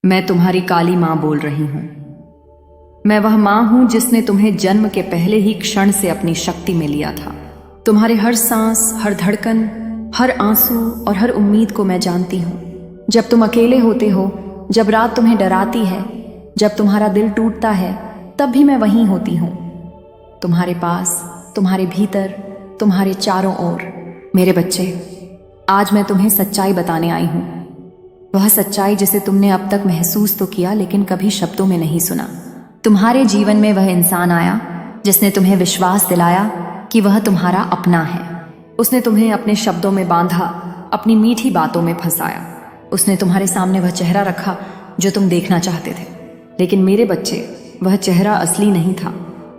मैं तुम्हारी काली माँ बोल रही हूँ। मैं वह माँ हूँ जिसने तुम्हें जन्म के पहले ही क्षण से अपनी शक्ति में लिया था। तुम्हारे हर सांस, हर धड़कन, हर आंसू और हर उम्मीद को मैं जानती हूँ। जब तुम अकेले होते हो, जब रात तुम्हें डराती है, जब तुम्हारा दिल टूटता है, तब भी मैं वहीं होती हूँ, तुम्हारे पास, तुम्हारे भीतर, तुम्हारे चारों ओर। मेरे बच्चे, आज मैं तुम्हें सच्चाई बताने आई हूँ। वह सच्चाई जिसे तुमने अब तक महसूस तो किया लेकिन कभी शब्दों में नहीं सुना। तुम्हारे जीवन में वह इंसान आया जिसने तुम्हें विश्वास दिलाया कि वह तुम्हारा अपना है। उसने तुम्हें अपने शब्दों में बांधा, अपनी मीठी बातों में फंसाया। उसने तुम्हारे सामने वह चेहरा रखा जो तुम देखना चाहते थे। लेकिन मेरे बच्चे, वह चेहरा असली नहीं था।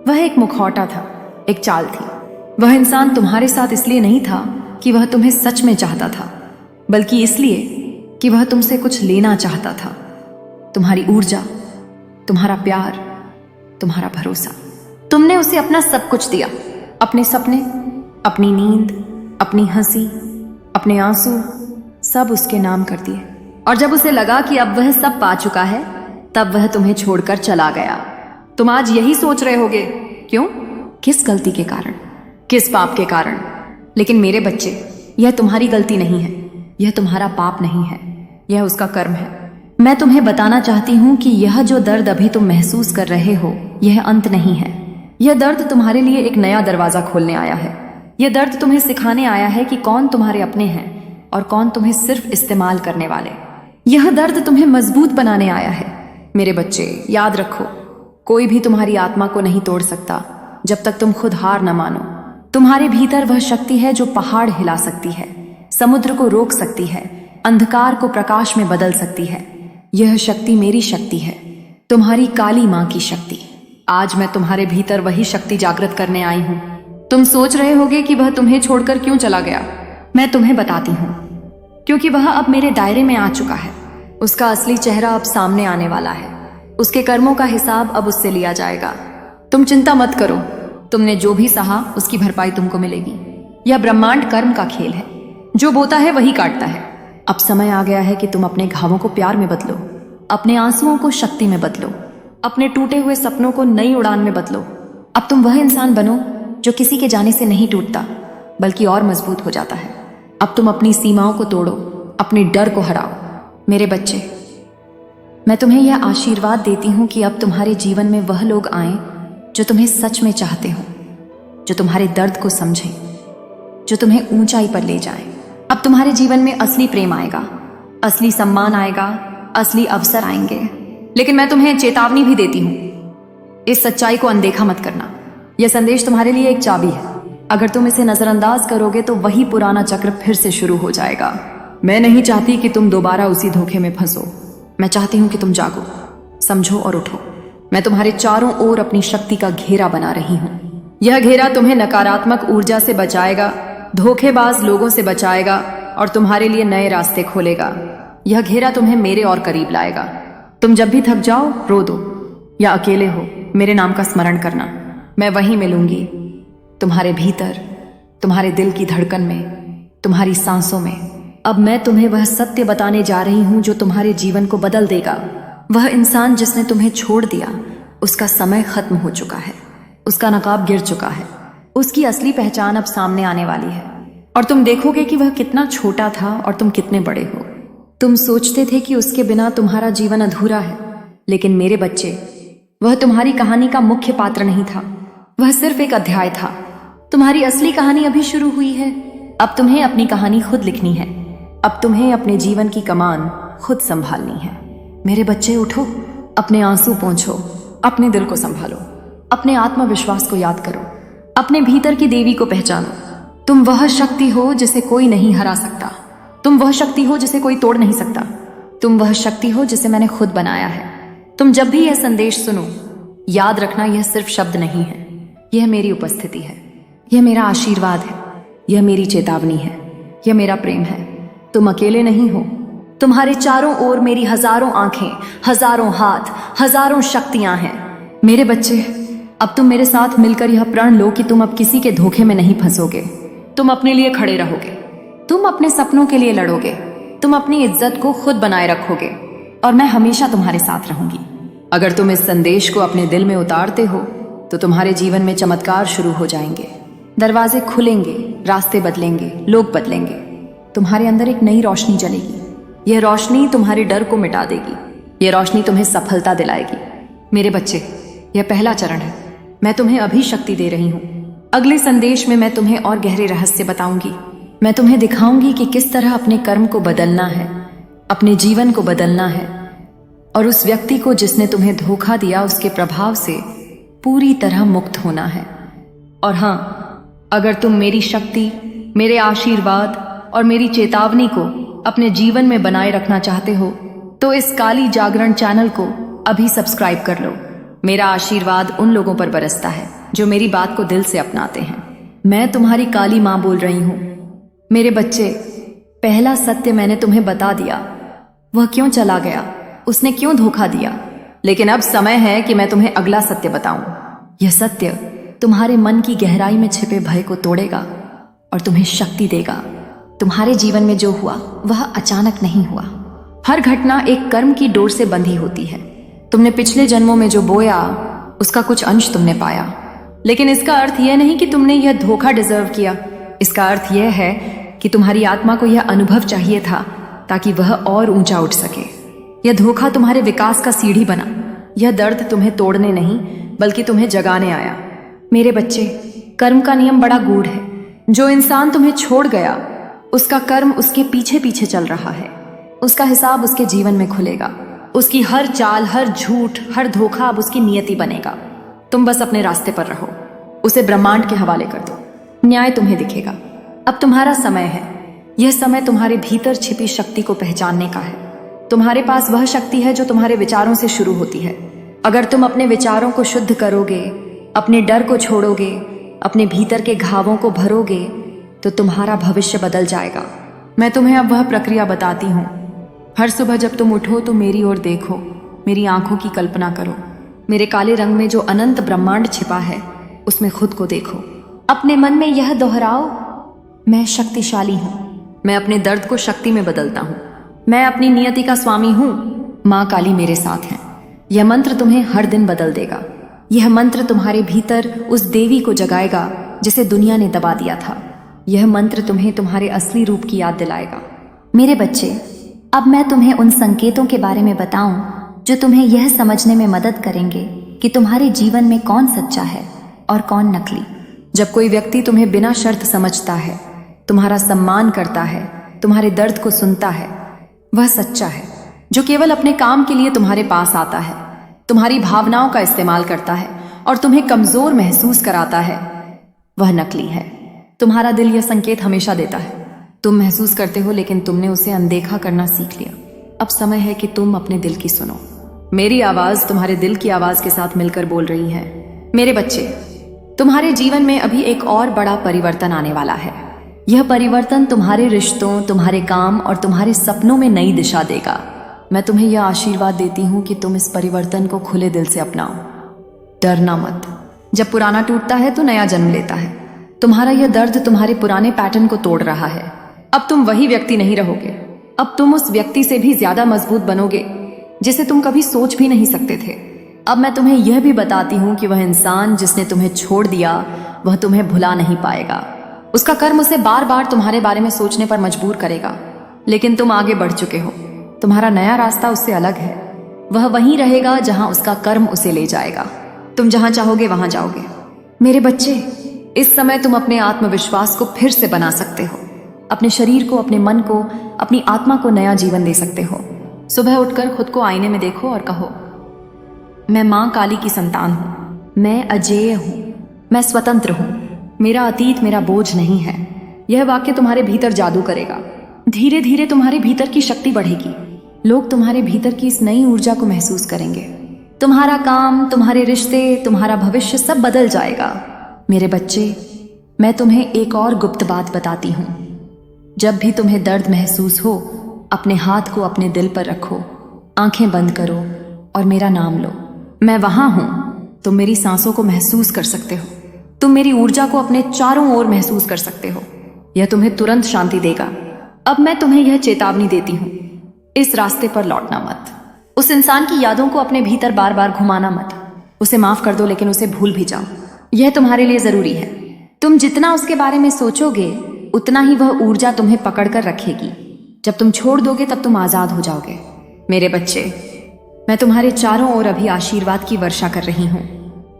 वह एक मुखौटा था, एक चाल थी। वह इंसान तुम्हारे साथ इसलिए नहीं था कि वह तुम्हें सच में चाहता था, बल्कि इसलिए कि वह तुमसे कुछ लेना चाहता था। तुम्हारी ऊर्जा, तुम्हारा प्यार, तुम्हारा भरोसा। तुमने उसे अपना सब कुछ दिया, अपने सपने, अपनी नींद, अपनी हंसी, अपने आंसू, सब उसके नाम कर दिए। और जब उसे लगा कि अब वह सब पा चुका है, तब वह तुम्हें छोड़कर चला गया। तुम आज यही सोच रहे होगे, क्यों? किस गलती के कारण, किस पाप के कारण? लेकिन मेरे बच्चे, यह तुम्हारी गलती नहीं है, यह तुम्हारा पाप नहीं है, यह उसका कर्म है। मैं तुम्हें बताना चाहती हूँ कि यह जो दर्द अभी तुम महसूस कर रहे हो, यह अंत नहीं है। यह दर्द तुम्हारे लिए एक नया दरवाजा खोलने आया है। यह दर्द तुम्हें सिखाने आया है कि कौन तुम्हारे अपने हैं और कौन तुम्हें सिर्फ इस्तेमाल करने वाले। यह दर्द तुम्हें मजबूत बनाने आया है। मेरे बच्चे, याद रखो, कोई भी तुम्हारी आत्मा को नहीं तोड़ सकता जब तक तुम खुद हार न मानो। तुम्हारे भीतर वह शक्ति है जो पहाड़ हिला सकती है, समुद्र को रोक सकती है, अंधकार को प्रकाश में बदल सकती है। यह शक्ति मेरी शक्ति है, तुम्हारी काली माँ की शक्ति। आज मैं तुम्हारे भीतर वही शक्ति जागृत करने आई हूँ। तुम सोच रहे होगे कि वह तुम्हें छोड़कर क्यों चला गया। मैं तुम्हें बताती हूँ, क्योंकि वह अब मेरे दायरे में आ चुका है। उसका असली चेहरा अब सामने आने वाला है। उसके कर्मों का हिसाब अब उससे लिया जाएगा। तुम चिंता मत करो, तुमने जो भी सहा उसकी भरपाई तुमको मिलेगी। यह ब्रह्मांड कर्म का खेल है, जो बोता है वही काटता है। अब समय आ गया है कि तुम अपने घावों को प्यार में बदलो, अपने आंसुओं को शक्ति में बदलो, अपने टूटे हुए सपनों को नई उड़ान में बदलो। अब तुम वह इंसान बनो जो किसी के जाने से नहीं टूटता, बल्कि और मजबूत हो जाता है। अब तुम अपनी सीमाओं को तोड़ो, अपने डर को हराओ। मेरे बच्चे, मैं तुम्हें यह आशीर्वाद देती हूँ कि अब तुम्हारे जीवन में वह लोग आएं जो तुम्हें सच में चाहते हो, जो तुम्हारे दर्द को समझें, जो तुम्हें ऊंचाई पर ले जाएं। अब तुम्हारे जीवन में असली प्रेम आएगा, असली सम्मान आएगा, असली अवसर आएंगे। लेकिन मैं तुम्हें चेतावनी भी देती हूँ, इस सच्चाई को अनदेखा मत करना। यह संदेश तुम्हारे लिए एक चाबी है। अगर तुम इसे नजरअंदाज करोगे तो वही पुराना चक्र फिर से शुरू हो जाएगा। मैं नहीं चाहती कि तुम दोबारा उसी धोखे में फंसो। मैं चाहती हूँ कि तुम जागो, समझो और उठो। मैं तुम्हारे चारों ओर अपनी शक्ति का घेरा बना रही हूँ। यह घेरा तुम्हें नकारात्मक ऊर्जा से बचाएगा, धोखेबाज लोगों से बचाएगा और तुम्हारे लिए नए रास्ते खोलेगा। यह घेरा तुम्हें मेरे और करीब लाएगा। तुम जब भी थक जाओ, रो दो या अकेले हो, मेरे नाम का स्मरण करना। मैं वहीं मिलूंगी, तुम्हारे भीतर, तुम्हारे दिल की धड़कन में, तुम्हारी सांसों में। अब मैं तुम्हें वह सत्य बताने जा रही हूं जो तुम्हारे जीवन को बदल देगा। वह इंसान जिसने तुम्हें छोड़ दिया, उसका समय खत्म हो चुका है, उसका नकाब गिर चुका है। उसकी असली पहचान अब सामने आने वाली है और तुम देखोगे कि वह कितना छोटा था और तुम कितने बड़े हो। तुम सोचते थे कि उसके बिना तुम्हारा जीवन अधूरा है, लेकिन मेरे बच्चे, वह तुम्हारी कहानी का मुख्य पात्र नहीं था, वह सिर्फ एक अध्याय था। तुम्हारी असली कहानी अभी शुरू हुई है। अब तुम्हें अपनी कहानी खुद लिखनी है। अब तुम्हें अपने जीवन की कमान खुद संभालनी है। मेरे बच्चे, उठो, अपने आंसू पोंछो, अपने दिल को संभालो, अपने आत्मविश्वास को याद करो, अपने भीतर की देवी को पहचानो। तुम वह शक्ति हो जिसे कोई नहीं हरा सकता। तुम वह शक्ति हो जिसे कोई तोड़ नहीं सकता। तुम वह शक्ति हो जिसे मैंने खुद बनाया है। तुम जब भी यह संदेश सुनो, याद रखना, यह सिर्फ शब्द नहीं है, यह मेरी उपस्थिति है, यह मेरा आशीर्वाद है, यह मेरी चेतावनी है, यह मेरा प्रेम है। तुम अकेले नहीं हो। तुम्हारे चारों ओर मेरी हजारों आंखें, हजारों हाथ, हजारों शक्तियां हैं। मेरे बच्चे, अब तुम मेरे साथ मिलकर यह प्रण लो कि तुम अब किसी के धोखे में नहीं फंसोगे। तुम अपने लिए खड़े रहोगे, तुम अपने सपनों के लिए लड़ोगे, तुम अपनी इज्जत को खुद बनाए रखोगे। और मैं हमेशा तुम्हारे साथ रहूंगी। अगर तुम इस संदेश को अपने दिल में उतारते हो तो तुम्हारे जीवन में चमत्कार शुरू हो जाएंगे। दरवाजे खुलेंगे, रास्ते बदलेंगे, लोग बदलेंगे। तुम्हारे अंदर एक नई रोशनी जलेगी। यह रोशनी तुम्हारे डर को मिटा देगी। यह रोशनी तुम्हें सफलता दिलाएगी। मेरे बच्चे, यह पहला चरण है। मैं तुम्हें अभी शक्ति दे रही हूँ। अगले संदेश में मैं तुम्हें और गहरे रहस्य बताऊंगी। मैं तुम्हें दिखाऊंगी कि किस तरह अपने कर्म को बदलना है, अपने जीवन को बदलना है और उस व्यक्ति को जिसने तुम्हें धोखा दिया उसके प्रभाव से पूरी तरह मुक्त होना है। और हाँ, अगर तुम मेरी शक्ति, मेरे आशीर्वाद और मेरी चेतावनी को अपने जीवन में बनाए रखना चाहते हो तो इस काली जागरण चैनल को अभी सब्सक्राइब कर लो। मेरा आशीर्वाद उन लोगों पर बरसता है जो मेरी बात को दिल से अपनाते हैं। मैं तुम्हारी काली माँ बोल रही हूँ। मेरे बच्चे, पहला सत्य मैंने तुम्हें बता दिया। वह क्यों चला गया, उसने क्यों धोखा दिया, लेकिन अब समय है कि मैं तुम्हें अगला सत्य बताऊं। यह सत्य तुम्हारे मन की गहराई में छिपे भय को तोड़ेगा और तुम्हें शक्ति देगा। तुम्हारे जीवन में जो हुआ वह अचानक नहीं हुआ। हर घटना एक कर्म की डोर से बंधी होती है। तुमने पिछले जन्मों में जो बोया उसका कुछ अंश तुमने पाया, लेकिन इसका अर्थ यह नहीं कि तुमने यह धोखा डिजर्व किया। इसका अर्थ यह है कि तुम्हारी आत्मा को यह अनुभव चाहिए था ताकि वह और ऊंचा उठ सके। यह धोखा तुम्हारे विकास का सीढ़ी बना। यह दर्द तुम्हें तोड़ने नहीं बल्कि तुम्हें जगाने आया। मेरे बच्चे, कर्म का नियम बड़ा गूढ़ है। जो इंसान तुम्हें छोड़ गया उसका कर्म उसके पीछे पीछे चल रहा है। उसका हिसाब उसके जीवन में खुलेगा। उसकी हर चाल, हर झूठ, हर धोखा अब उसकी नियति बनेगा। तुम बस अपने रास्ते पर रहो, उसे ब्रह्मांड के हवाले कर दो। न्याय तुम्हें दिखेगा। अब तुम्हारा समय है। यह समय तुम्हारे भीतर छिपी शक्ति को पहचानने का है। तुम्हारे पास वह शक्ति है जो तुम्हारे विचारों से शुरू होती है। अगर तुम अपने विचारों को शुद्ध करोगे, अपने डर को छोड़ोगे, अपने भीतर के घावों को भरोगे तो तुम्हारा भविष्य बदल जाएगा। मैं तुम्हें अब वह प्रक्रिया बताती हूँ। हर सुबह जब तुम उठो तो मेरी ओर देखो, मेरी आंखों की कल्पना करो। मेरे काले रंग में जो अनंत ब्रह्मांड छिपा है उसमें खुद को देखो। अपने मन में यह दोहराओ, मैं शक्तिशाली हूँ। मैं अपने दर्द को शक्ति में बदलता हूँ। मैं अपनी नियति का स्वामी हूँ। माँ काली मेरे साथ है। यह मंत्र तुम्हें हर दिन बदल देगा। यह मंत्र तुम्हारे भीतर उस देवी को जगाएगा जिसे दुनिया ने दबा दिया था। यह मंत्र तुम्हें तुम्हारे असली रूप की याद दिलाएगा। मेरे बच्चे, अब मैं तुम्हें उन संकेतों के बारे में बताऊं जो तुम्हें यह समझने में मदद करेंगे कि तुम्हारे जीवन में कौन सच्चा है और कौन नकली। जब कोई व्यक्ति तुम्हें बिना शर्त समझता है, तुम्हारा सम्मान करता है, तुम्हारे दर्द को सुनता है, वह सच्चा है। जो केवल अपने काम के लिए तुम्हारे पास आता है, तुम्हारी भावनाओं का इस्तेमाल करता है और तुम्हें कमजोर महसूस कराता है, वह नकली है। तुम्हारा दिल यह संकेत हमेशा देता है। तुम महसूस करते हो लेकिन तुमने उसे अनदेखा करना सीख लिया। अब समय है कि तुम अपने दिल की सुनो। मेरी आवाज तुम्हारे दिल की आवाज के साथ मिलकर बोल रही है। मेरे बच्चे, तुम्हारे जीवन में अभी एक और बड़ा परिवर्तन आने वाला है। यह परिवर्तन तुम्हारे रिश्तों, तुम्हारे काम और तुम्हारे सपनों में नई दिशा देगा। मैं तुम्हें यह आशीर्वाद देती हूँ कि तुम इस परिवर्तन को खुले दिल से अपनाओ। डरना मत। जब पुराना टूटता है तो नया जन्म लेता है। तुम्हारा यह दर्द तुम्हारे पुराने पैटर्न को तोड़ रहा है। अब तुम वही व्यक्ति नहीं रहोगे। अब तुम उस व्यक्ति से भी ज्यादा मजबूत बनोगे जिसे तुम कभी सोच भी नहीं सकते थे। अब मैं तुम्हें यह भी बताती हूँ कि वह इंसान जिसने तुम्हें छोड़ दिया वह तुम्हें भुला नहीं पाएगा। उसका कर्म उसे बार बार तुम्हारे बारे में सोचने पर मजबूर करेगा, लेकिन तुम आगे बढ़ चुके हो। तुम्हारा नया रास्ता उससे अलग है। वह वहीं रहेगा जहां उसका कर्म उसे ले जाएगा। तुम जहां चाहोगे वहां जाओगे। मेरे बच्चे, इस समय तुम अपने आत्मविश्वास को फिर से बना सकते हो। अपने शरीर को, अपने मन को, अपनी आत्मा को नया जीवन दे सकते हो। सुबह उठकर खुद को आईने में देखो और कहो, मैं माँ काली की संतान हूँ। मैं अजेय हूँ। मैं स्वतंत्र हूँ। मेरा अतीत मेरा बोझ नहीं है। यह वाक्य तुम्हारे भीतर जादू करेगा। धीरे धीरे तुम्हारे भीतर की शक्ति बढ़ेगी। लोग तुम्हारे भीतर की इस नई ऊर्जा को महसूस करेंगे। तुम्हारा काम, तुम्हारे रिश्ते, तुम्हारा भविष्य सब बदल जाएगा। मेरे बच्चे, मैं तुम्हें एक और गुप्त बात बताती हूँ। जब भी तुम्हें दर्द महसूस हो, अपने हाथ को अपने दिल पर रखो, आंखें बंद करो और मेरा नाम लो। मैं वहां हूं। तुम मेरी सांसों को महसूस कर सकते हो। तुम मेरी ऊर्जा को अपने चारों ओर महसूस कर सकते हो। यह तुम्हें तुरंत शांति देगा। अब मैं तुम्हें यह चेतावनी देती हूँ, इस रास्ते पर लौटना मत। उस इंसान की यादों को अपने भीतर बार बार घुमाना मत। उसे माफ कर दो, लेकिन उसे भूल भी जाओ। यह तुम्हारे लिए जरूरी है। तुम जितना उसके बारे में सोचोगे उतना ही वह ऊर्जा तुम्हें पकड़ कर रखेगी। जब तुम छोड़ दोगे तब तुम आजाद हो जाओगे। मेरे बच्चे, मैं तुम्हारे चारों ओर अभी आशीर्वाद की वर्षा कर रही हूँ।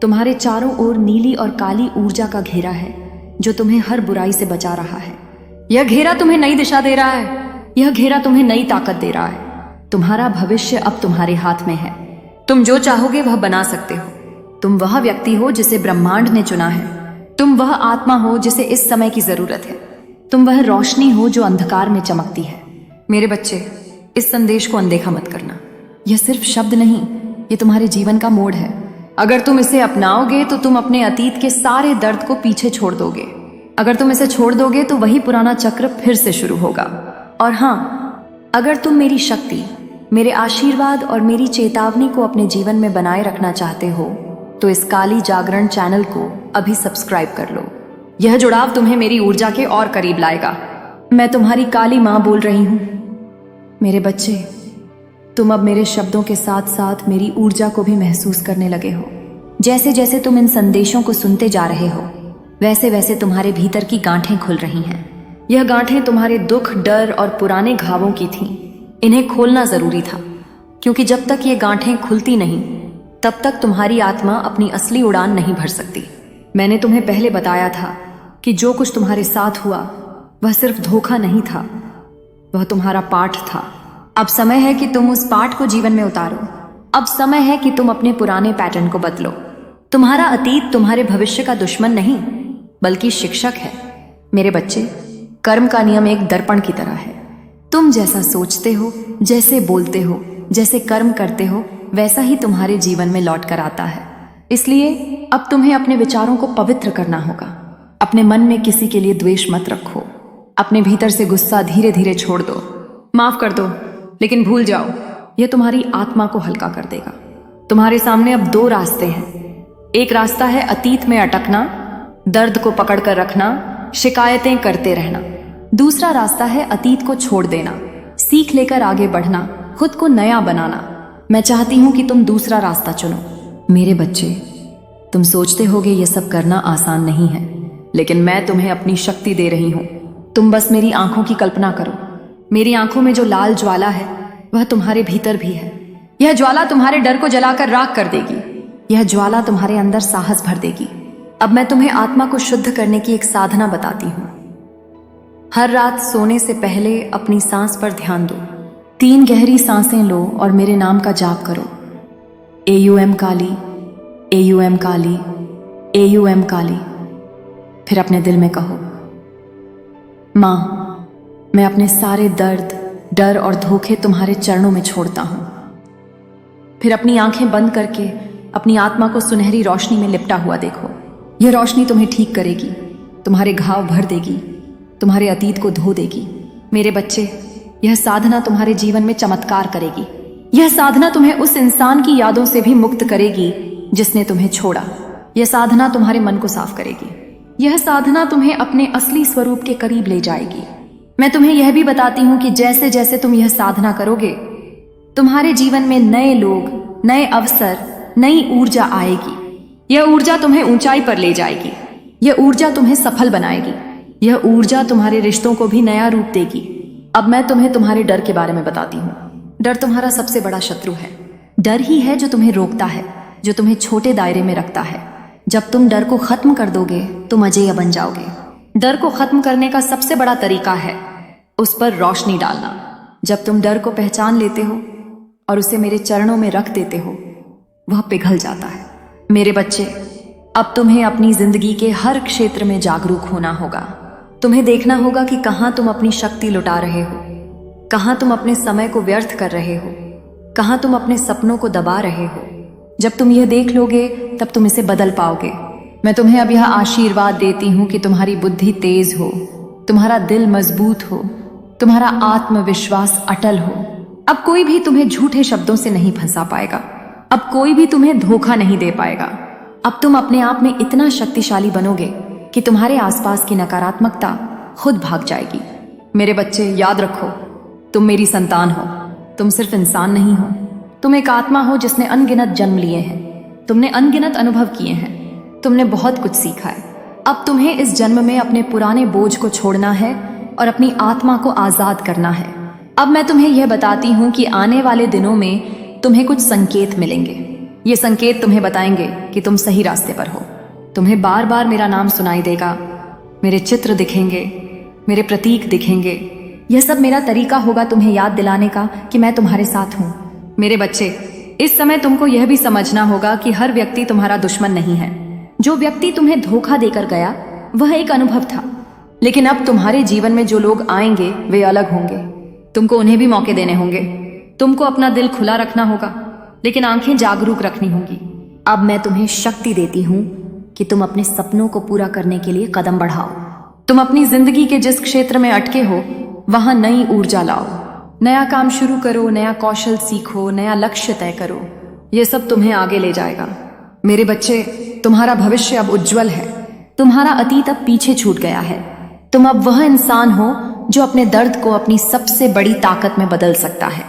तुम्हारे चारों ओर नीली और काली ऊर्जा का घेरा है जो तुम्हें हर बुराई से बचा रहा है। यह घेरा तुम्हें नई दिशा दे रहा है। यह घेरा तुम्हें नई ताकत दे रहा है। तुम्हारा भविष्य अब तुम्हारे हाथ में है। तुम जो चाहोगे वह बना सकते हो। तुम वह व्यक्ति हो जिसे ब्रह्मांड ने चुना है। तुम वह आत्मा हो जिसे इस समय की जरूरत है। तुम वह रोशनी हो जो अंधकार में चमकती है। मेरे बच्चे, इस संदेश को अनदेखा मत करना। यह सिर्फ शब्द नहीं, ये तुम्हारे जीवन का मोड़ है। अगर तुम इसे अपनाओगे तो तुम अपने अतीत के सारे दर्द को पीछे छोड़ दोगे। अगर तुम इसे छोड़ दोगे तो वही पुराना चक्र फिर से शुरू होगा। और हाँ, अगर तुम मेरी शक्ति, मेरे आशीर्वाद और मेरी चेतावनी को अपने जीवन में बनाए रखना चाहते हो तो इस काली जागरण चैनल को अभी सब्सक्राइब कर लो। यह जुड़ाव तुम्हें मेरी ऊर्जा के और करीब लाएगा। मैं तुम्हारी काली माँ बोल रही हूँ। मेरे बच्चे, तुम अब मेरे शब्दों के साथ साथ मेरी ऊर्जा को भी महसूस करने लगे हो। जैसे जैसे तुम इन संदेशों को सुनते जा रहे हो वैसे वैसे तुम्हारे भीतर की गांठें खुल रही हैं। यह गांठें तुम्हारे दुख, डर और पुराने घावों की थीं। इन्हें खोलना जरूरी था, क्योंकि जब तक ये गांठें खुलती नहीं तब तक तुम्हारी आत्मा अपनी असली उड़ान नहीं भर सकती। मैंने तुम्हें पहले बताया था कि जो कुछ तुम्हारे साथ हुआ वह सिर्फ धोखा नहीं था, वह तुम्हारा पाठ था। अब समय है कि तुम उस पाठ को जीवन में उतारो। अब समय है कि तुम अपने पुराने पैटर्न को बदलो। तुम्हारा अतीत तुम्हारे भविष्य का दुश्मन नहीं, बल्कि शिक्षक है। मेरे बच्चे, कर्म का नियम एक दर्पण की तरह है। तुम जैसा सोचते हो, जैसे बोलते हो, जैसे कर्म करते हो, वैसा ही तुम्हारे जीवन में लौट कर आता है। इसलिए अब तुम्हें अपने विचारों को पवित्र करना होगा। अपने मन में किसी के लिए द्वेष मत रखो। अपने भीतर से गुस्सा धीरे धीरे छोड़ दो। माफ कर दो, लेकिन भूल जाओ। यह तुम्हारी आत्मा को हल्का कर देगा। तुम्हारे सामने अब दो रास्ते हैं। एक रास्ता है अतीत में अटकना, दर्द को पकड़ कर रखना, शिकायतें करते रहना। दूसरा रास्ता है अतीत को छोड़ देना, सीख लेकर आगे बढ़ना, खुद को नया बनाना। मैं चाहती हूं कि तुम दूसरा रास्ता चुनो। मेरे बच्चे, तुम सोचते होगे ये सब करना आसान नहीं है, लेकिन मैं तुम्हें अपनी शक्ति दे रही हूं। तुम बस मेरी आंखों की कल्पना करो। मेरी आंखों में जो लाल ज्वाला है वह तुम्हारे भीतर भी है। यह ज्वाला तुम्हारे डर को जलाकर राख कर देगी। यह ज्वाला तुम्हारे अंदर साहस भर देगी। अब मैं तुम्हें आत्मा को शुद्ध करने की एक साधना बताती हूँ। हर रात सोने से पहले अपनी सांस पर ध्यान दो। 3 गहरी सांसें लो और मेरे नाम का जाप करो। AUM काली, AUM काली, AUM काली। फिर अपने दिल में कहो, माँ, मैं अपने सारे दर्द, डर और धोखे तुम्हारे चरणों में छोड़ता हूं। फिर अपनी आंखें बंद करके अपनी आत्मा को सुनहरी रोशनी में लिपटा हुआ देखो। यह रोशनी तुम्हें ठीक करेगी, तुम्हारे घाव भर देगी, तुम्हारे अतीत को धो देगी। मेरे बच्चे, यह साधना तुम्हारे जीवन में चमत्कार करेगी। यह साधना तुम्हें उस इंसान की यादों से भी मुक्त करेगी जिसने तुम्हें छोड़ा। यह साधना तुम्हारे मन को साफ करेगी। यह साधना तुम्हें अपने असली स्वरूप के करीब ले जाएगी। मैं तुम्हें यह भी बताती हूं कि जैसे जैसे तुम यह साधना करोगे तुम्हारे जीवन में नए लोग, नए अवसर, नई ऊर्जा आएगी। यह ऊर्जा तुम्हें ऊंचाई पर ले जाएगी। यह ऊर्जा तुम्हें सफल बनाएगी। यह ऊर्जा तुम्हारे रिश्तों को भी नया रूप देगी। अब मैं तुम्हें तुम्हारे डर के बारे में बताती हूँ। डर तुम्हारा सबसे बड़ा शत्रु है। डर ही है जो तुम्हें रोकता है, जो तुम्हें छोटे दायरे में रखता है। जब तुम डर को खत्म कर दोगे तुम अजेय बन जाओगे। डर को खत्म करने का सबसे बड़ा तरीका है उस पर रोशनी डालना। जब तुम डर को पहचान लेते हो और उसे मेरे चरणों में रख देते हो, वह पिघल जाता है। मेरे बच्चे, अब तुम्हें अपनी जिंदगी के हर क्षेत्र में जागरूक होना होगा। तुम्हें देखना होगा कि कहाँ तुम अपनी शक्ति लुटा रहे हो, कहाँ तुम अपने समय को व्यर्थ कर रहे हो, कहाँ तुम अपने सपनों को दबा रहे हो। जब तुम यह देख लोगे तब तुम इसे बदल पाओगे। मैं तुम्हें अब यह आशीर्वाद देती हूँ कि तुम्हारी बुद्धि तेज हो, तुम्हारा दिल मजबूत हो, तुम्हारा आत्मविश्वास अटल हो। अब कोई भी तुम्हें झूठे शब्दों से नहीं फंसा पाएगा। अब कोई भी तुम्हें धोखा नहीं दे पाएगा। अब तुम अपने आप में इतना शक्तिशाली बनोगे कि तुम्हारे आसपास की नकारात्मकता खुद भाग जाएगी। मेरे बच्चे, याद रखो, तुम मेरी संतान हो। तुम सिर्फ इंसान नहीं हो, तुम एक आत्मा हो जिसने अनगिनत जन्म लिए हैं। तुमने अनगिनत अनुभव किए हैं। तुमने बहुत कुछ सीखा है। अब तुम्हें इस जन्म में अपने पुराने बोझ को छोड़ना है और अपनी आत्मा को आजाद करना है। अब मैं तुम्हें यह बताती हूँ कि आने वाले दिनों में तुम्हें कुछ संकेत मिलेंगे। ये संकेत तुम्हें बताएंगे कि तुम सही रास्ते पर हो। तुम्हें बार बार मेरा नाम सुनाई देगा, मेरे चित्र दिखेंगे, मेरे प्रतीक दिखेंगे। यह सब मेरा तरीका होगा तुम्हें याद दिलाने का कि मैं तुम्हारे साथ हूँ। मेरे बच्चे, इस समय तुमको यह भी समझना होगा कि हर व्यक्ति तुम्हारा दुश्मन नहीं है। जो व्यक्ति तुम्हें धोखा देकर गया वह एक अनुभव था, लेकिन अब तुम्हारे जीवन में जो लोग आएंगे वे अलग होंगे। तुमको उन्हें भी मौके देने होंगे। तुमको अपना दिल खुला रखना होगा, लेकिन आंखें जागरूक रखनी होंगी। अब मैं तुम्हें शक्ति देती हूँ कि तुम अपने सपनों को पूरा करने के लिए कदम बढ़ाओ। तुम अपनी जिंदगी के जिस क्षेत्र में अटके हो वहां नई ऊर्जा लाओ। नया काम शुरू करो, नया कौशल सीखो, नया लक्ष्य तय करो। यह सब तुम्हें आगे ले जाएगा। मेरे बच्चे, तुम्हारा भविष्य अब उज्जवल है। तुम्हारा अतीत अब पीछे छूट गया है। तुम अब वह इंसान हो जो अपने दर्द को अपनी सबसे बड़ी ताकत में बदल सकता है।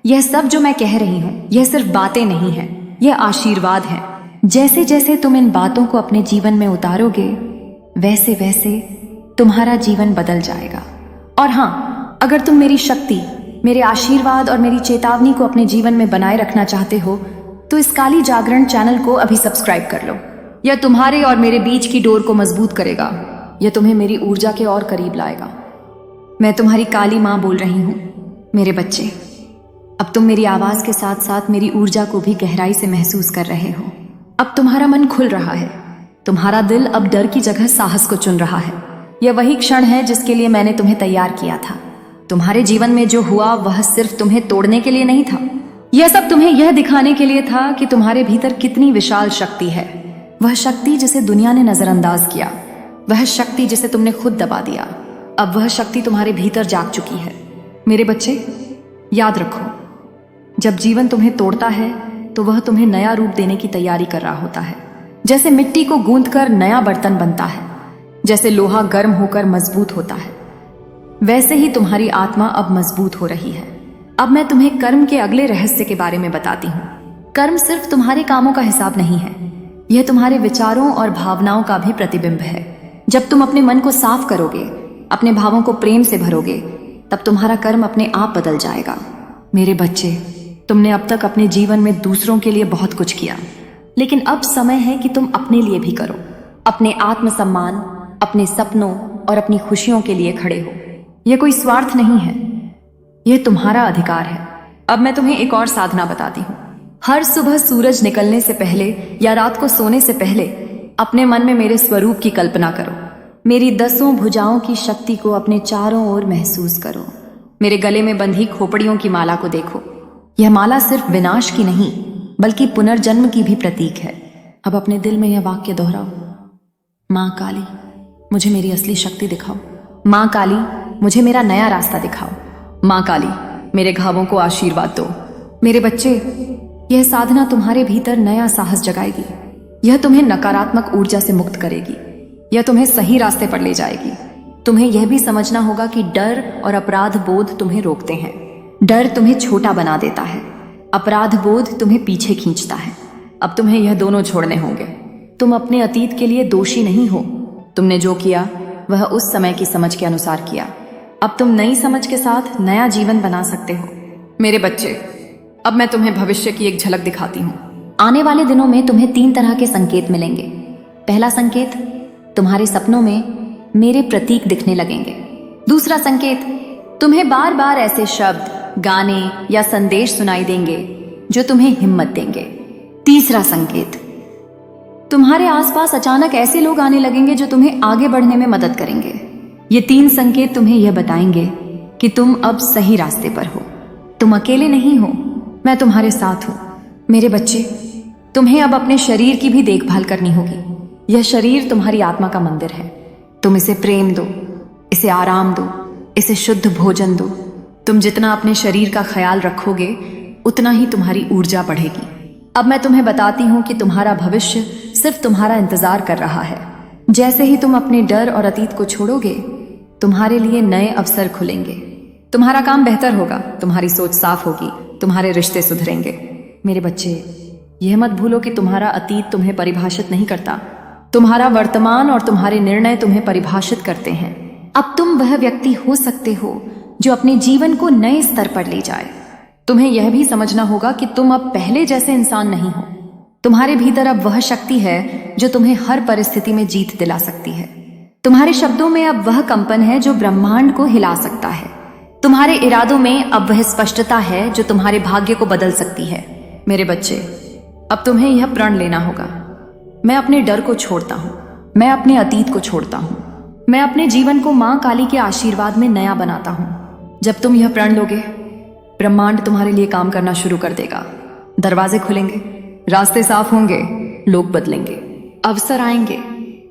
यह सब जो मैं कह रही हूँ यह सिर्फ बातें नहीं है, यह आशीर्वाद है। जैसे जैसे तुम इन बातों को अपने जीवन में उतारोगे वैसे वैसे तुम्हारा जीवन बदल जाएगा। और हाँ, अगर तुम मेरी शक्ति, मेरे आशीर्वाद और मेरी चेतावनी को अपने जीवन में बनाए रखना चाहते हो तो इस काली जागरण चैनल को अभी सब्सक्राइब कर लो। यह तुम्हारे और मेरे बीच की डोर को मजबूत करेगा। यह तुम्हें मेरी ऊर्जा के और करीब लाएगा। मैं तुम्हारी काली माँ बोल रही हूँ। मेरे बच्चे, अब तुम मेरी आवाज के साथ साथ मेरी ऊर्जा को भी गहराई से महसूस कर रहे हो। अब तुम्हारा मन खुल रहा है। तुम्हारा दिल अब डर की जगह साहस को चुन रहा है। यह वही क्षण है जिसके लिए मैंने तुम्हें तैयार किया था। तुम्हारे जीवन में जो हुआ वह सिर्फ तुम्हें तोड़ने के लिए नहीं था। यह सब तुम्हें यह दिखाने के लिए था कि तुम्हारे भीतर कितनी विशाल शक्ति है। वह शक्ति जिसे दुनिया ने नजरअंदाज किया, वह शक्ति जिसे तुमने खुद दबा दिया, अब वह शक्ति तुम्हारे भीतर जाग चुकी है। मेरे बच्चे, याद रखो, जब जीवन तुम्हें तोड़ता है तो वह तुम्हें नया रूप देने की तैयारी कर रहा होता है। जैसे मिट्टी को गूंथकर नया बर्तन बनता है, जैसे लोहा गर्म होकर मजबूत होता है, वैसे ही तुम्हारी आत्मा अब मजबूत हो रही है। अब मैं तुम्हें कर्म के अगले रहस्य के बारे में बताती हूँ। कर्म सिर्फ तुम्हारे कामों का हिसाब नहीं है, यह तुम्हारे विचारों और भावनाओं का भी प्रतिबिंब है। जब तुम अपने मन को साफ करोगे, अपने भावों को प्रेम से भरोगे, तब तुम्हारा कर्म अपने आप बदल जाएगा। मेरे बच्चे, तुमने अब तक अपने जीवन में दूसरों के लिए बहुत कुछ किया, लेकिन अब समय है कि तुम अपने लिए भी करो। अपने आत्मसम्मान, अपने सपनों और अपनी खुशियों के लिए खड़े हो। यह कोई स्वार्थ नहीं है, यह तुम्हारा अधिकार है। अब मैं तुम्हें एक और साधना बताती हूँ। हर सुबह सूरज निकलने से पहले या रात को सोने से पहले अपने मन में मेरे स्वरूप की कल्पना करो। मेरी 10 भुजाओं की शक्ति को अपने चारों ओर महसूस करो। मेरे गले में बंधी खोपड़ियों की माला को देखो। यह माला सिर्फ विनाश की नहीं बल्कि पुनर्जन्म की भी प्रतीक है। अब अपने दिल में यह वाक्य दोहराओ। माँ काली, मुझे मेरी असली शक्ति दिखाओ। माँ काली, मुझे मेरा नया रास्ता दिखाओ। माँ काली, मेरे घावों को आशीर्वाद दो। मेरे बच्चे, यह साधना तुम्हारे भीतर नया साहस जगाएगी। यह तुम्हें नकारात्मक ऊर्जा से मुक्त करेगी। यह तुम्हें सही रास्ते पर ले जाएगी। तुम्हें यह भी समझना होगा कि डर और अपराध बोध तुम्हें रोकते हैं। डर तुम्हें छोटा बना देता है, अपराध बोध तुम्हें पीछे खींचता है। अब तुम्हें यह दोनों छोड़ने होंगे। तुम अपने अतीत के लिए दोषी नहीं हो। तुमने जो किया वह उस समय की समझ के अनुसार किया। अब तुम नई समझ के साथ नया जीवन बना सकते हो। मेरे बच्चे, अब मैं तुम्हें भविष्य की एक झलक दिखाती हूँ। आने वाले दिनों में तुम्हें 3 तरह के संकेत मिलेंगे। पहला संकेत, तुम्हारे सपनों में मेरे प्रतीक दिखने लगेंगे। दूसरा संकेत, तुम्हें बार बार ऐसे शब्द, गाने या संदेश सुनाई देंगे जो तुम्हें हिम्मत देंगे। तीसरा संकेत, तुम्हारे आसपास अचानक ऐसे लोग आने लगेंगे जो तुम्हें आगे बढ़ने में मदद करेंगे। ये 3 संकेत तुम्हें यह बताएंगे कि तुम अब सही रास्ते पर हो। तुम अकेले नहीं हो, मैं तुम्हारे साथ हूं। मेरे बच्चे, तुम्हें अब अपने शरीर की भी देखभाल करनी होगी। यह शरीर तुम्हारी आत्मा का मंदिर है। तुम इसे प्रेम दो, इसे आराम दो, इसे शुद्ध भोजन दो। तुम जितना अपने शरीर का ख्याल रखोगे उतना ही तुम्हारी ऊर्जा बढ़ेगी। अब मैं तुम्हें बताती हूँ कि तुम्हारा भविष्य सिर्फ तुम्हारा इंतजार कर रहा है। जैसे ही तुम अपने डर और अतीत को छोड़ोगे, तुम्हारे लिए नए अवसर खुलेंगे। तुम्हारा काम बेहतर होगा, तुम्हारी सोच साफ होगी, तुम्हारे रिश्ते सुधरेंगे। मेरे बच्चे, यह मत भूलो कि तुम्हारा अतीत तुम्हें परिभाषित नहीं करता। तुम्हारा वर्तमान और तुम्हारे निर्णय तुम्हें परिभाषित करते हैं। अब तुम वह व्यक्ति हो सकते हो जो अपने जीवन को नए स्तर पर ले जाए। तुम्हें यह भी समझना होगा कि तुम अब पहले जैसे इंसान नहीं हो। तुम्हारे भीतर अब वह शक्ति है जो तुम्हें हर परिस्थिति में जीत दिला सकती है। तुम्हारे शब्दों में अब वह कंपन है जो ब्रह्मांड को हिला सकता है। तुम्हारे इरादों में अब वह स्पष्टता है जो तुम्हारे भाग्य को बदल सकती है। मेरे बच्चे, अब तुम्हें यह प्रण लेना होगा, मैं अपने डर को छोड़ता हूँ, मैं अपने अतीत को छोड़ता हूँ, मैं अपने जीवन को माँ काली के आशीर्वाद में नया बनाता हूँ। जब तुम यह प्रण लोगे, ब्रह्मांड तुम्हारे लिए काम करना शुरू कर देगा। दरवाजे खुलेंगे, रास्ते साफ होंगे, लोग बदलेंगे, अवसर आएंगे।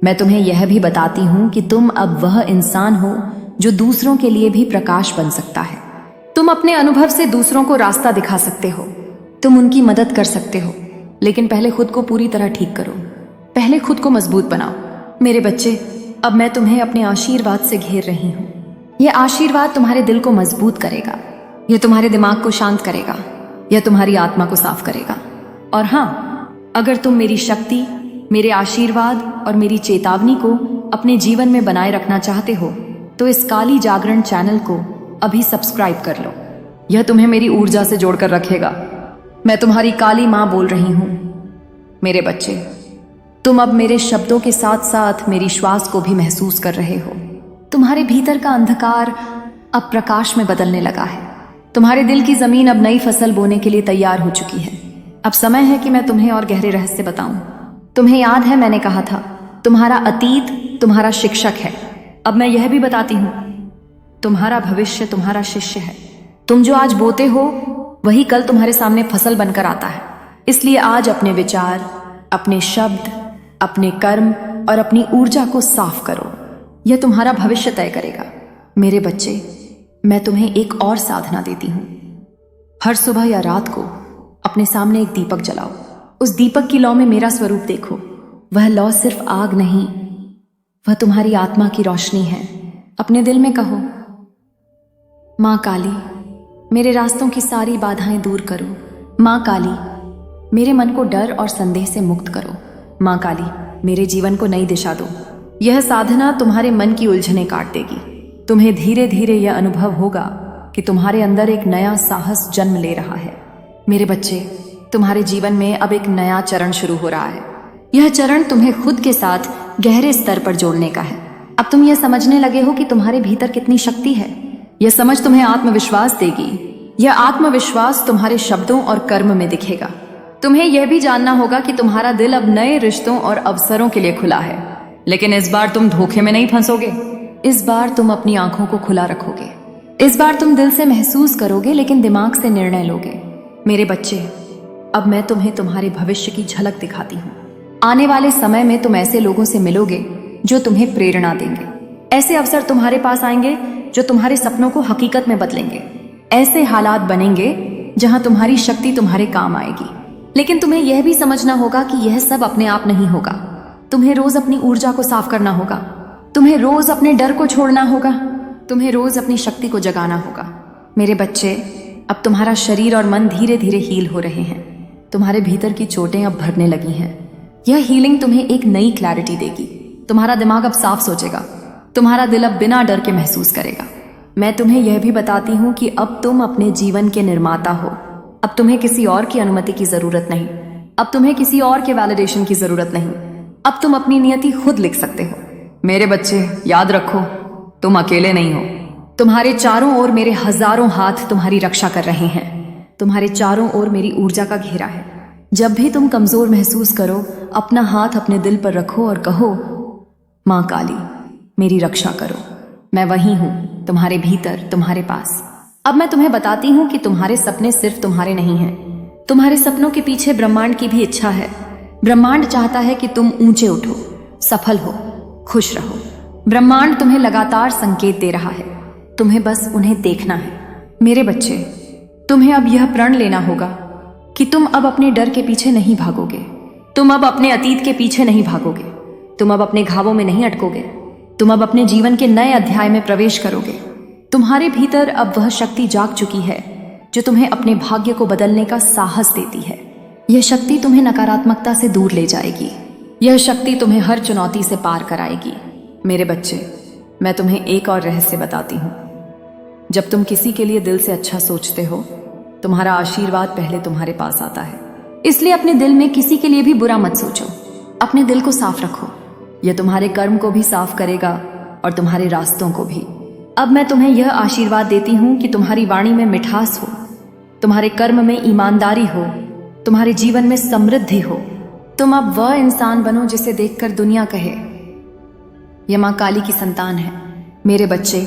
मैं तुम्हें यह भी बताती हूँ कि तुम अब वह इंसान हो जो दूसरों के लिए भी प्रकाश बन सकता है। तुम अपने अनुभव से दूसरों को रास्ता दिखा सकते हो, तुम उनकी मदद कर सकते हो, लेकिन पहले खुद को पूरी तरह ठीक करो। पहले खुद को मजबूत बनाओ। मेरे बच्चे, अब मैं तुम्हें अपने आशीर्वाद से घेर रही हूँ। यह आशीर्वाद तुम्हारे दिल को मजबूत करेगा, यह तुम्हारे दिमाग को शांत करेगा, यह तुम्हारी आत्मा को साफ करेगा। और हाँ, अगर तुम मेरी शक्ति, मेरे आशीर्वाद और मेरी चेतावनी को अपने जीवन में बनाए रखना चाहते हो तो इस काली जागरण चैनल को अभी सब्सक्राइब कर लो। यह तुम्हें मेरी ऊर्जा से जोड़कर रखेगा। मैं तुम्हारी काली माँ बोल रही हूँ। मेरे बच्चे, तुम अब मेरे शब्दों के साथ साथ मेरी श्वास को भी महसूस कर रहे हो। तुम्हारे भीतर का अंधकार अब प्रकाश में बदलने लगा है। तुम्हारे दिल की जमीन अब नई फसल बोने के लिए तैयार हो चुकी है। अब समय है कि मैं तुम्हें और गहरे रहस्य बताऊं। तुम्हें याद है मैंने कहा था, तुम्हारा अतीत तुम्हारा शिक्षक है। अब मैं यह भी बताती हूँ, तुम्हारा भविष्य तुम्हारा शिष्य है। तुम जो आज बोते हो वही कल तुम्हारे सामने फसल बनकर आता है। इसलिए आज अपने विचार, अपने शब्द, अपने कर्म और अपनी ऊर्जा को साफ करो। यह तुम्हारा भविष्य तय करेगा। मेरे बच्चे, मैं तुम्हें एक और साधना देती हूँ। हर सुबह या रात को अपने सामने एक दीपक जलाओ। उस दीपक की लौ में मेरा स्वरूप देखो। वह लौ सिर्फ आग नहीं, वह तुम्हारी आत्मा की रोशनी है। अपने दिल में कहो, माँ काली, मेरे रास्तों की सारी बाधाएं दूर करो। माँ काली, मेरे मन को डर और संदेह से मुक्त करो। माँ काली, मेरे जीवन को नई दिशा दो। यह साधना तुम्हारे मन की उलझनें काट देगी। तुम्हें धीरे धीरे यह अनुभव होगा कि तुम्हारे अंदर एक नया साहस जन्म ले रहा है। मेरे बच्चे, तुम्हारे जीवन में अब एक नया चरण शुरू हो रहा है। यह चरण तुम्हें खुद के साथ गहरे स्तर पर जोड़ने का है। अब तुम यह समझने लगे हो कि तुम्हारे भीतर कितनी शक्ति है। यह समझ तुम्हें आत्मविश्वास देगी। यह आत्मविश्वास तुम्हारे शब्दों और कर्म में दिखेगा। तुम्हें यह भी जानना होगा कि तुम्हारा दिल अब नए रिश्तों और अवसरों के लिए खुला है। लेकिन इस बार तुम धोखे में नहीं फंसोगे। इस बार तुम अपनी आंखों को खुला रखोगे। इस बार तुम दिल से महसूस करोगे लेकिन दिमाग से निर्णय लोगे। मेरे बच्चे, अब मैं तुम्हें तुम्हारे भविष्य की झलक दिखाती हूँ। आने वाले समय में तुम ऐसे लोगों से मिलोगे जो तुम्हें प्रेरणा देंगे। ऐसे अवसर तुम्हारे पास आएंगे जो तुम्हारे सपनों को हकीकत में बदलेंगे। ऐसे हालात बनेंगे जहां तुम्हारी शक्ति तुम्हारे काम आएगी। लेकिन तुम्हें यह भी समझना होगा कि यह सब अपने आप नहीं होगा। तुम्हें रोज अपनी ऊर्जा को साफ करना होगा। तुम्हें रोज अपने डर को छोड़ना होगा। तुम्हें रोज अपनी शक्ति को जगाना होगा। मेरे बच्चे, अब तुम्हारा शरीर और मन धीरे धीरे हील हो रहे हैं। तुम्हारे भीतर की चोटें अब भरने लगी हैं। यह हीलिंग तुम्हें एक नई क्लैरिटी देगी। तुम्हारा दिमाग अब साफ सोचेगा। तुम्हारा दिल अब बिना डर के महसूस करेगा। मैं तुम्हें यह भी बताती हूँ कि अब तुम अपने जीवन के निर्माता हो। अब तुम्हें किसी और की अनुमति की जरूरत नहीं। अब तुम्हें किसी और के वैलिडेशन की जरूरत नहीं। अब तुम अपनी नियति खुद लिख सकते हो। मेरे बच्चे, याद रखो, तुम अकेले नहीं हो। तुम्हारे चारों ओर मेरे हजारों हाथ तुम्हारी रक्षा कर रहे हैं। तुम्हारे चारों ओर मेरी ऊर्जा का घेरा है। जब भी तुम कमजोर महसूस करो, अपना हाथ अपने दिल पर रखो और कहो, माँ काली, मेरी रक्षा करो। मैं वही हूं, तुम्हारे भीतर, तुम्हारे पास। अब मैं तुम्हें बताती हूं कि तुम्हारे सपने सिर्फ तुम्हारे नहीं हैं। तुम्हारे सपनों के पीछे ब्रह्मांड की भी इच्छा है। ब्रह्मांड चाहता है कि तुम ऊंचे उठो, सफल हो, खुश रहो। ब्रह्मांड तुम्हें लगातार संकेत दे रहा है। तुम्हें बस उन्हें देखना है। मेरे बच्चे, तुम्हें अब यह प्रण लेना होगा कि तुम अब अपने डर के पीछे नहीं भागोगे। तुम अब अपने अतीत के पीछे नहीं भागोगे। तुम अब अपने घावों में नहीं अटकोगे। तुम अब अपने जीवन के नए अध्याय में प्रवेश करोगे। तुम्हारे भीतर अब वह शक्ति जाग चुकी है जो तुम्हें अपने भाग्य को बदलने का साहस देती है। यह शक्ति तुम्हें नकारात्मकता से दूर ले जाएगी। यह शक्ति तुम्हें हर चुनौती से पार कराएगी। मेरे बच्चे, मैं तुम्हें एक और रहस्य बताती हूँ। जब तुम किसी के लिए दिल से अच्छा सोचते हो, तुम्हारा आशीर्वाद पहले तुम्हारे पास आता है। इसलिए अपने दिल में किसी के लिए भी बुरा मत सोचो। अपने दिल को साफ रखो। यह तुम्हारे कर्म को भी साफ करेगा और तुम्हारे रास्तों को भी। अब मैं तुम्हें यह आशीर्वाद देती हूँ कि तुम्हारी वाणी में मिठास हो, तुम्हारे कर्म में ईमानदारी हो, तुम्हारे जीवन में समृद्धि हो। तुम अब वह इंसान बनो जिसे देखकर दुनिया कहे, यह माँ काली की संतान है। मेरे बच्चे,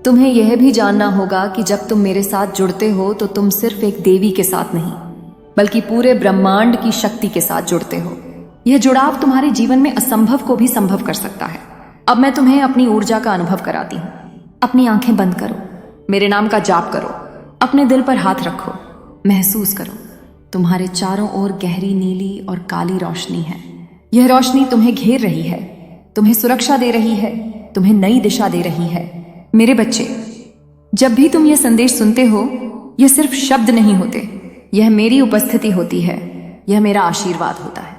तुम्हें यह भी जानना होगा कि जब तुम मेरे साथ जुड़ते हो तो तुम सिर्फ एक देवी के साथ नहीं, बल्कि पूरे ब्रह्मांड की शक्ति के साथ जुड़ते हो। यह जुड़ाव तुम्हारे जीवन में असंभव को भी संभव कर सकता है। अब मैं तुम्हें अपनी ऊर्जा का अनुभव कराती हूँ। अपनी आंखें बंद करो, मेरे नाम का जाप करो, अपने दिल पर हाथ रखो, महसूस करो तुम्हारे चारों ओर गहरी नीली और काली रोशनी है। यह रोशनी तुम्हें घेर रही है, तुम्हें सुरक्षा दे रही है, तुम्हें नई दिशा दे रही है। मेरे बच्चे, जब भी तुम यह संदेश सुनते हो, यह सिर्फ शब्द नहीं होते, यह मेरी उपस्थिति होती है, यह मेरा आशीर्वाद होता है,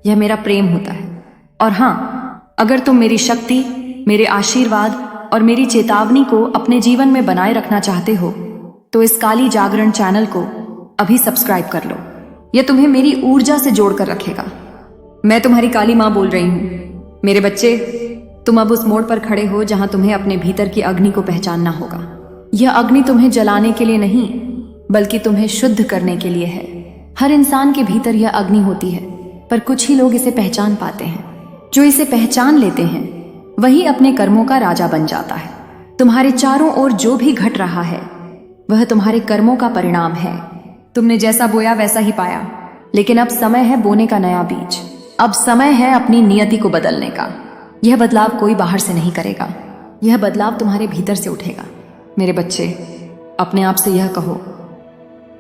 यह मेरा प्रेम होता है। और हाँ, अगर तुम मेरी शक्ति, मेरे आशीर्वाद और मेरी चेतावनी को अपने जीवन में बनाए रखना चाहते हो, तो इस काली जागरण चैनल को अभी सब्सक्राइब कर लो। यह तुम्हें मेरी ऊर्जा से जोड़कर रखेगा। मैं तुम्हारी काली माँ बोल रही हूँ। मेरे बच्चे, तुम अब उस मोड़ पर खड़े हो जहां तुम्हें अपने भीतर की अग्नि को पहचानना होगा। यह अग्नि तुम्हें जलाने के लिए नहीं, बल्कि तुम्हें शुद्ध करने के लिए है। हर इंसान के भीतर यह अग्नि होती है, पर कुछ ही लोग इसे पहचान पाते हैं। जो इसे पहचान लेते हैं वही अपने कर्मों का राजा बन जाता है। तुम्हारे चारों ओर जो भी घट रहा है वह तुम्हारे कर्मों का परिणाम है। तुमने जैसा बोया वैसा ही पाया, लेकिन अब समय है बोने का नया बीज। अब समय है अपनी नियति को बदलने का। यह बदलाव कोई बाहर से नहीं करेगा, यह बदलाव तुम्हारे भीतर से उठेगा। मेरे बच्चे, अपने आप से यह कहो,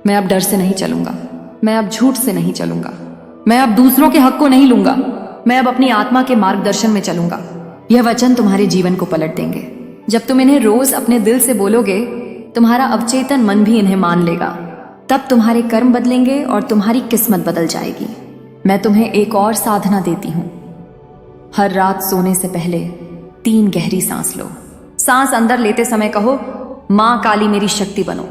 मैं अब डर से नहीं चलूंगा, मैं अब झूठ से नहीं चलूंगा, मैं अब दूसरों के हक को नहीं लूंगा, मैं अब अपनी आत्मा के मार्गदर्शन में चलूंगा। यह वचन तुम्हारे जीवन को पलट देंगे। जब तुम इन्हें रोज अपने दिल से बोलोगे, तुम्हारा अवचेतन मन भी इन्हें मान लेगा। तब तुम्हारे कर्म बदलेंगे और तुम्हारी किस्मत बदल जाएगी। मैं तुम्हें एक और साधना देती हूँ। हर रात सोने से पहले 3 गहरी सांस लो। सांस अंदर लेते समय कहो, माँ काली मेरी शक्ति बनो।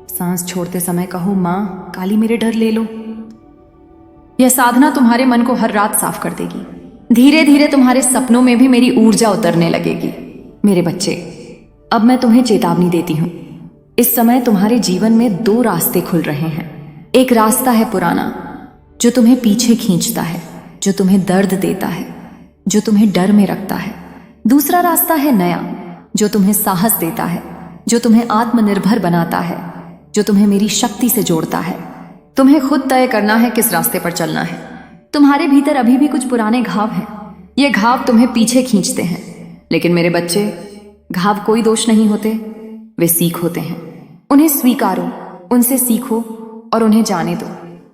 सांस छोड़ते समय कहो, माँ काली मेरे डर ले लो। यह साधना तुम्हारे मन को हर रात साफ कर देगी। धीरे धीरे तुम्हारे सपनों में भी मेरी ऊर्जा उतरने लगेगी। मेरे बच्चे, अब मैं तुम्हें चेतावनी देती हूँ। इस समय तुम्हारे जीवन में 2 रास्ते खुल रहे हैं। एक रास्ता है पुराना, जो तुम्हें पीछे खींचता है, जो तुम्हें दर्द देता है, जो तुम्हें डर में रखता है। दूसरा रास्ता है नया, जो तुम्हें साहस देता है, जो तुम्हें आत्मनिर्भर बनाता है, जो तुम्हें मेरी शक्ति से जोड़ता है। तुम्हें खुद तय करना है किस रास्ते पर चलना है। तुम्हारे भीतर अभी भी कुछ पुराने घाव हैं। ये घाव तुम्हें पीछे खींचते हैं, लेकिन मेरे बच्चे, घाव कोई दोष नहीं होते, वे सीख होते हैं। उन्हें स्वीकारो, उनसे सीखो और उन्हें जाने दो।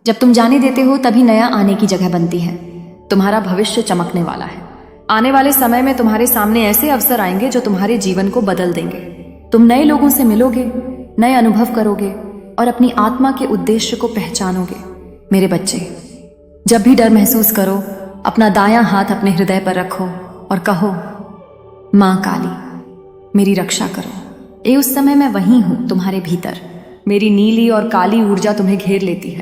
जब तुम जाने देते हो तभी नया आने की जगह बनती है। तुम्हारा भविष्य चमकने वाला है। आने वाले समय में तुम्हारे सामने ऐसे अवसर आएंगे जो तुम्हारे जीवन को बदल देंगे। तुम नए लोगों से मिलोगे, नए अनुभव करोगे और अपनी आत्मा के उद्देश्य को पहचानोगे। मेरे बच्चे, जब भी डर महसूस करो, अपना दायां हाथ अपने हृदय पर रखो और कहो, माँ काली मेरी रक्षा करो। ये उस समय मैं वहीं हूं, तुम्हारे भीतर। मेरी नीली और काली ऊर्जा तुम्हें घेर लेती है।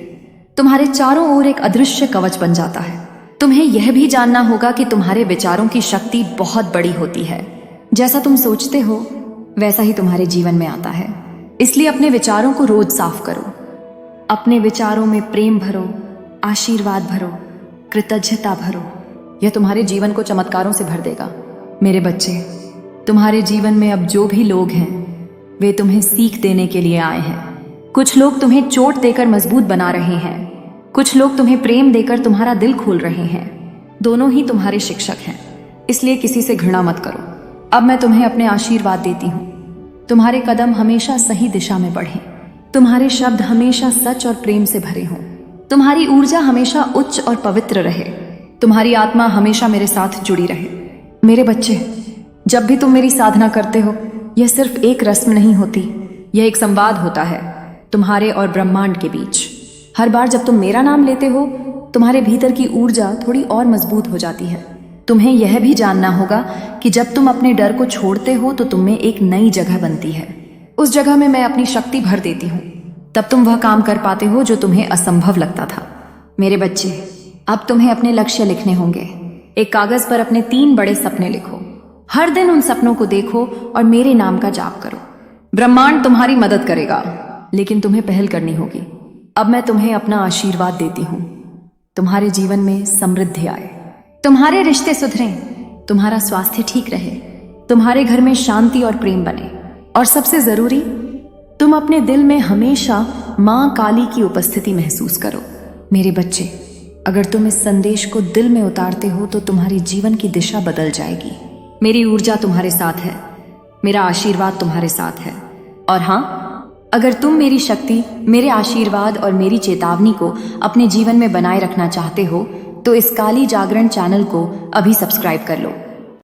तुम्हारे चारों ओर एक अदृश्य कवच बन जाता है। तुम्हें यह भी जानना होगा कि तुम्हारे विचारों की शक्ति बहुत बड़ी होती है। जैसा तुम सोचते हो वैसा ही तुम्हारे जीवन में आता है। इसलिए अपने विचारों को रोज साफ करो। अपने विचारों में प्रेम भरो, आशीर्वाद भरो, कृतज्ञता भरो। यह तुम्हारे जीवन को चमत्कारों से भर देगा। मेरे बच्चे, तुम्हारे जीवन में अब जो भी लोग हैं वे तुम्हें सीख देने के लिए आए हैं। कुछ लोग तुम्हें चोट देकर मजबूत बना रहे हैं, कुछ लोग तुम्हें प्रेम देकर तुम्हारा दिल खोल रहे हैं। दोनों ही तुम्हारे शिक्षक हैं, इसलिए किसी से घृणा मत करो। अब मैं तुम्हें अपने आशीर्वाद देती हूँ। तुम्हारे कदम हमेशा सही दिशा में बढ़ें, तुम्हारे शब्द हमेशा सच और प्रेम से भरे हों, तुम्हारी ऊर्जा हमेशा उच्च और पवित्र रहे, तुम्हारी आत्मा हमेशा मेरे साथ जुड़ी रहे। मेरे बच्चे, जब भी तुम मेरी साधना करते हो, यह सिर्फ एक रस्म नहीं होती, यह एक संवाद होता है। तुम्हारे और ब्रह्मांड के बीच। हर बार जब तुम मेरा नाम लेते हो, तुम्हारे भीतर की ऊर्जा थोड़ी और मजबूत हो जाती है। तुम्हें यह भी जानना होगा कि जब तुम अपने डर को छोड़ते हो तो तुम में एक नई जगह बनती है। उस जगह में मैं अपनी शक्ति भर देती हूँ। तब तुम वह काम कर पाते हो जो तुम्हें असंभव लगता था। मेरे बच्चे, अब तुम्हें अपने लक्ष्य लिखने होंगे। एक कागज पर अपने 3 बड़े सपने लिखो। हर दिन उन सपनों को देखो और मेरे नाम का जाप करो। ब्रह्मांड तुम्हारी मदद करेगा, लेकिन तुम्हें पहल करनी होगी। अब मैं तुम्हें अपना आशीर्वाद देती हूँ। तुम्हारे जीवन में समृद्धि आए, तुम्हारे रिश्ते सुधरें, तुम्हारा स्वास्थ्य ठीक रहे, तुम्हारे घर में शांति और प्रेम बने, और सबसे जरूरी, तुम अपने दिल में हमेशा माँ काली की उपस्थिति महसूस करो। मेरे बच्चे, अगर तुम इस संदेश को दिल में उतारते हो तो तुम्हारे जीवन की दिशा बदल जाएगी। मेरी ऊर्जा तुम्हारे साथ है, मेरा आशीर्वाद तुम्हारे साथ है। और हाँ, अगर तुम मेरी शक्ति, मेरे आशीर्वाद और मेरी चेतावनी को अपने जीवन में बनाए रखना चाहते हो तो इस काली जागरण चैनल को अभी सब्सक्राइब कर लो।